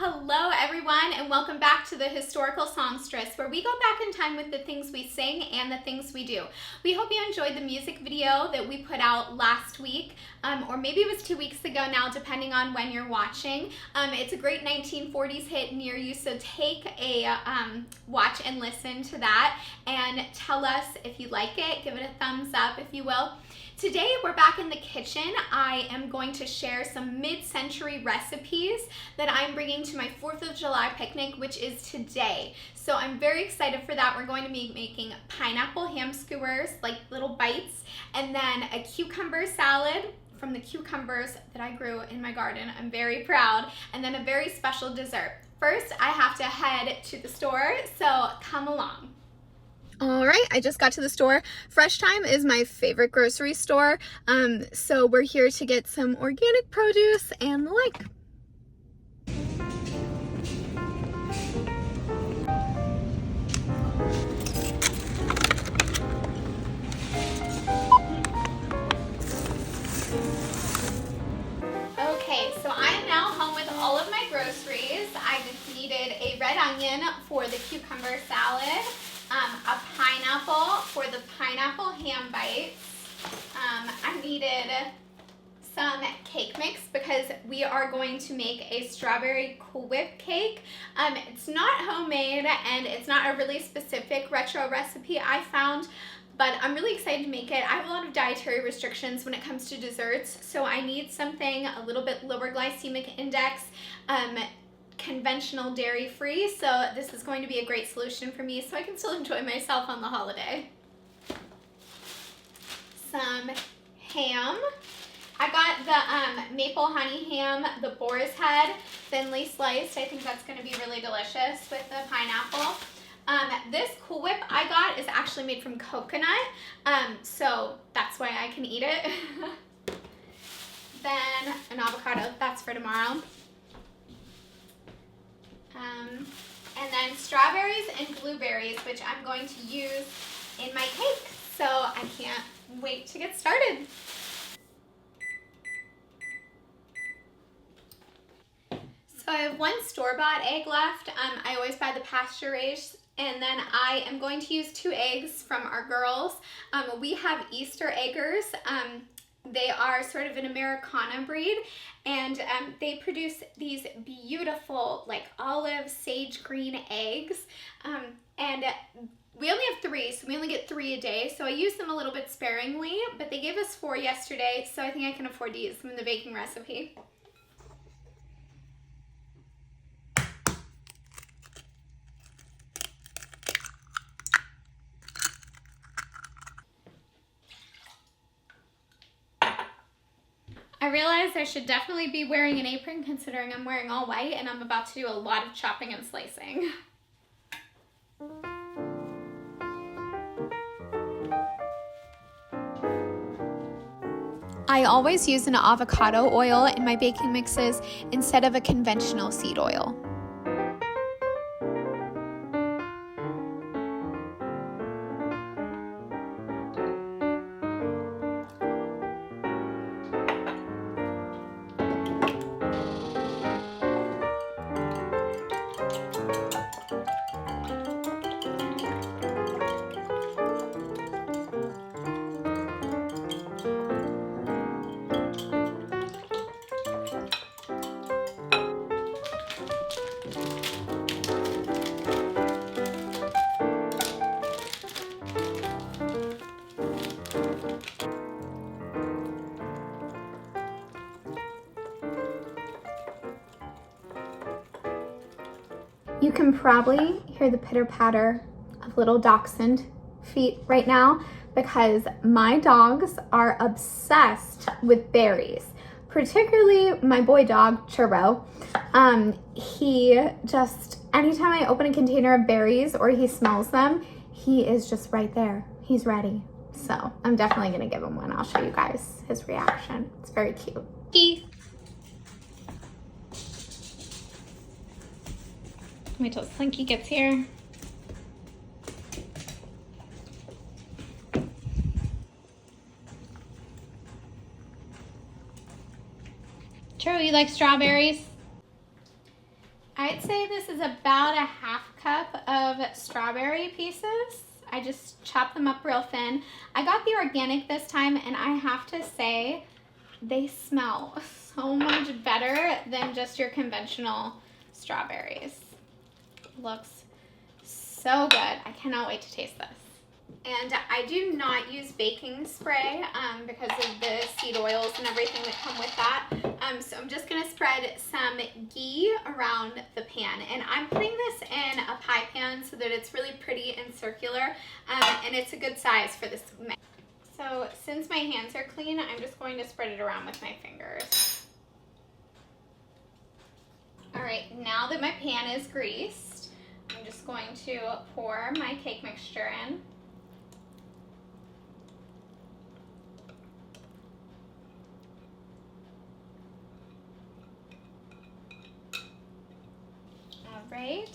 Hello everyone, and welcome back to the Historical Songstress, where we go back in time with the things we sing and the things we do. We hope you enjoyed the music video that we put out last week, or maybe it was 2 weeks ago now, depending on when you're watching. It's a great 1940s hit near you, so take a watch and listen to that, and tell us if you like it. Give it a thumbs up, if you will. Today we're back in the kitchen. I am going to share some mid-century recipes that I'm bringing to my 4th of July picnic, which is today. So I'm very excited for that. We're going to be making pineapple ham skewers, like little bites, and then a cucumber salad from the cucumbers that I grew in my garden. I'm very proud. And then a very special dessert. First, I have to head to the store, so come along. All right, I just got to the store. Fresh Thyme is my favorite grocery store, so we're here to get some organic produce and the like. Okay, so I am now home with all of my groceries. I just needed a red onion for the cucumber salad, a pineapple for the pineapple ham bites. I needed some cake mix because we are going to make a strawberry Cool Whip cake. It's not homemade and it's not a really specific retro recipe I found, but I'm really excited to make it. I have a lot of dietary restrictions when it comes to desserts, so I need something a little bit lower glycemic index, conventional dairy-free, so this is going to be a great solution for me so I can still enjoy myself on the holiday. Some ham. I got the maple honey ham, the boar's head, thinly sliced. I think that's going to be really delicious with the pineapple. This Cool Whip I got is actually made from coconut, so that's why I can eat it. Then an avocado, that's for tomorrow. And then strawberries and blueberries, which I'm going to use in my cake. So I can't wait to get started. So I have one store-bought egg left. I always buy the pasture-raised, and then I am going to use 2 eggs from our girls. We have Easter eggers. They are sort of an Americana breed, and they produce these beautiful, like olive sage green eggs. And we only have 3, so we only get 3 a day. So I use them a little bit sparingly, but they gave us 4 yesterday, so I think I can afford to use them in the baking recipe. I realized I should definitely be wearing an apron considering I'm wearing all white and I'm about to do a lot of chopping and slicing. I always use an avocado oil in my baking mixes instead of a conventional seed oil. You can probably hear the pitter-patter of little dachshund feet right now because my dogs are obsessed with berries, particularly my boy dog, Churro. He just, anytime I open a container of berries or he smells them, he is just right there. He's ready. So I'm definitely gonna give him one. I'll show you guys his reaction. It's very cute. Wait till Slinky gets here. True, you like strawberries? I'd say this is about a half cup of strawberry pieces. I just chopped them up real thin. I got the organic this time, and I have to say, they smell so much better than just your conventional strawberries. Looks so good. I cannot wait to taste this. And I do not use baking spray because of the seed oils and everything that come with that. So I'm just gonna spread some ghee around the pan. And I'm putting this in a pie pan so that it's really pretty and circular. And it's a good size for this mix. So since my hands are clean, I'm just going to spread it around with my fingers. All right, now that my pan is greased, I'm just going to pour my cake mixture in. Right,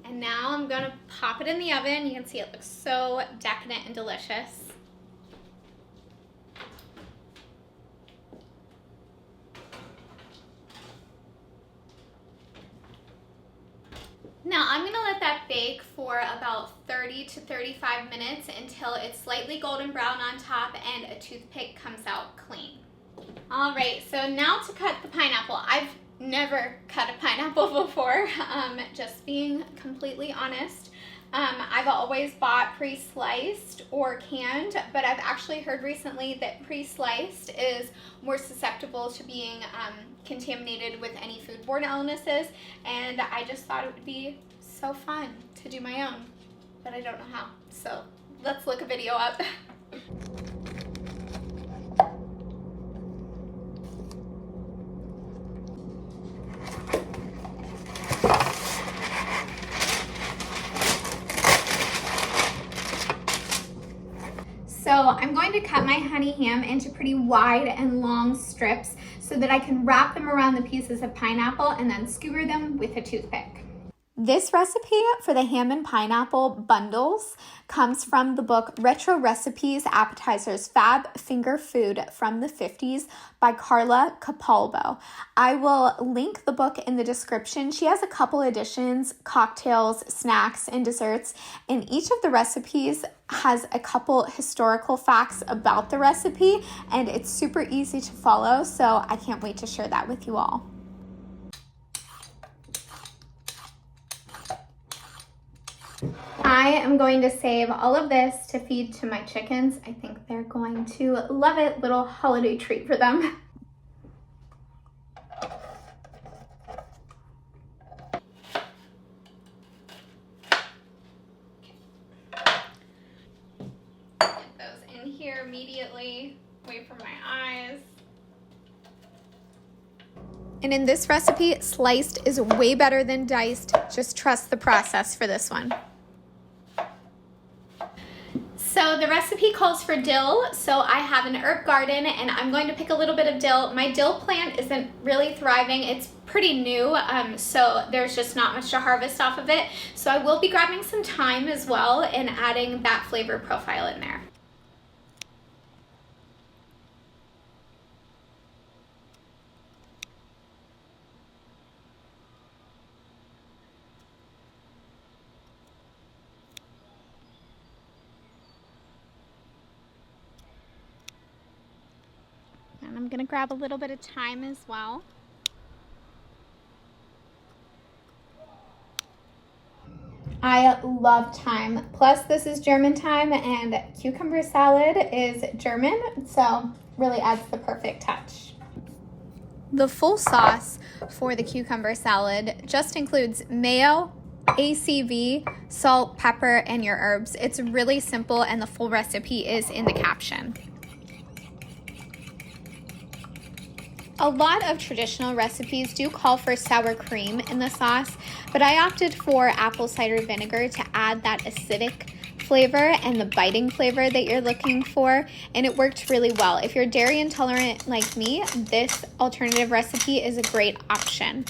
and now I'm gonna pop it in the oven. You can see it looks so decadent and delicious. Now I'm gonna let that bake for about 30 to 35 minutes until it's slightly golden brown on top and a toothpick comes out clean. All right, so now to cut the pineapple. I've never cut a pineapple before, just being completely honest. I've always bought pre-sliced or canned, but I've actually heard recently that pre-sliced is more susceptible to being contaminated with any foodborne illnesses, and I just thought it would be so fun to do my own, but I don't know how. So let's look a video up. So I'm going to cut my honey ham into pretty wide and long strips so that I can wrap them around the pieces of pineapple and then skewer them with a toothpick. This recipe for the ham and pineapple bundles comes from the book Retro Recipes Appetizers Fab Finger Food from the 50s by Carla Capalbo. I will link the book in the description. She has a couple editions, cocktails, snacks, and desserts, and each of the recipes has a couple historical facts about the recipe, and it's super easy to follow, so I can't wait to share that with you all. I am going to save all of this to feed to my chickens. I think they're going to love it. Little holiday treat for them. Get those in here immediately, away from my eyes. And in this recipe, sliced is way better than diced. Just trust the process for this one. So the recipe calls for dill, so I have an herb garden and I'm going to pick a little bit of dill. My dill plant isn't really thriving. It's pretty new, so there's just not much to harvest off of it. So I will be grabbing some thyme as well and adding that flavor profile in there. And I'm gonna grab a little bit of thyme as well. I love thyme. Plus this is German thyme and cucumber salad is German, so really adds the perfect touch. The full sauce for the cucumber salad just includes mayo, ACV, salt, pepper, and your herbs. It's really simple and the full recipe is in the caption. A lot of traditional recipes do call for sour cream in the sauce, but I opted for apple cider vinegar to add that acidic flavor and the biting flavor that you're looking for, and it worked really well. If you're dairy intolerant like me, this alternative recipe is a great option.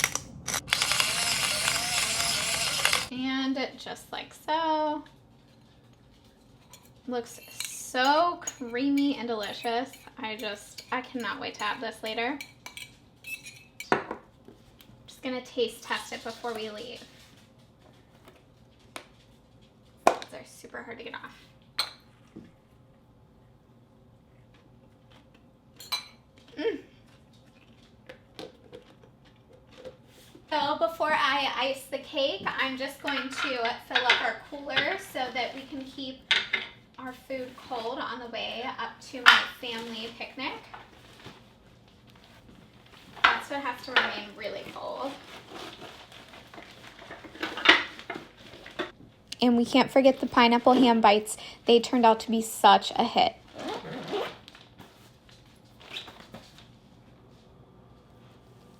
And just like so. Looks so creamy and delicious. I cannot wait to have this later. gonna taste test it before we leave. They're super hard to get off. So before I ice the cake, I'm just going to fill up our cooler so that we can keep our food cold on the way up to my family picnic. That's what has to remain really cold. And we can't forget the pineapple ham bites. They turned out to be such a hit.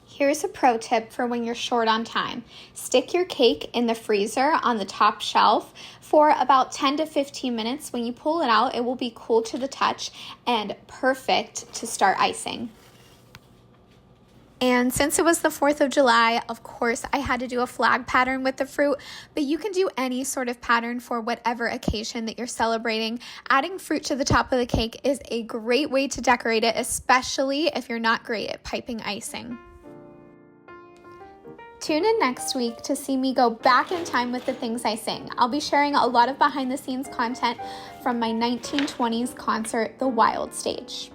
Here's a pro tip for when you're short on time. Stick your cake in the freezer on the top shelf for about 10 to 15 minutes. When you pull it out, it will be cool to the touch and perfect to start icing. And since it was the 4th of July, of course, I had to do a flag pattern with the fruit, but you can do any sort of pattern for whatever occasion that you're celebrating. Adding fruit to the top of the cake is a great way to decorate it, especially if you're not great at piping icing. Tune in next week to see me go back in time with the things I sing. I'll be sharing a lot of behind the scenes content from my 1920s concert, The Wild Stage.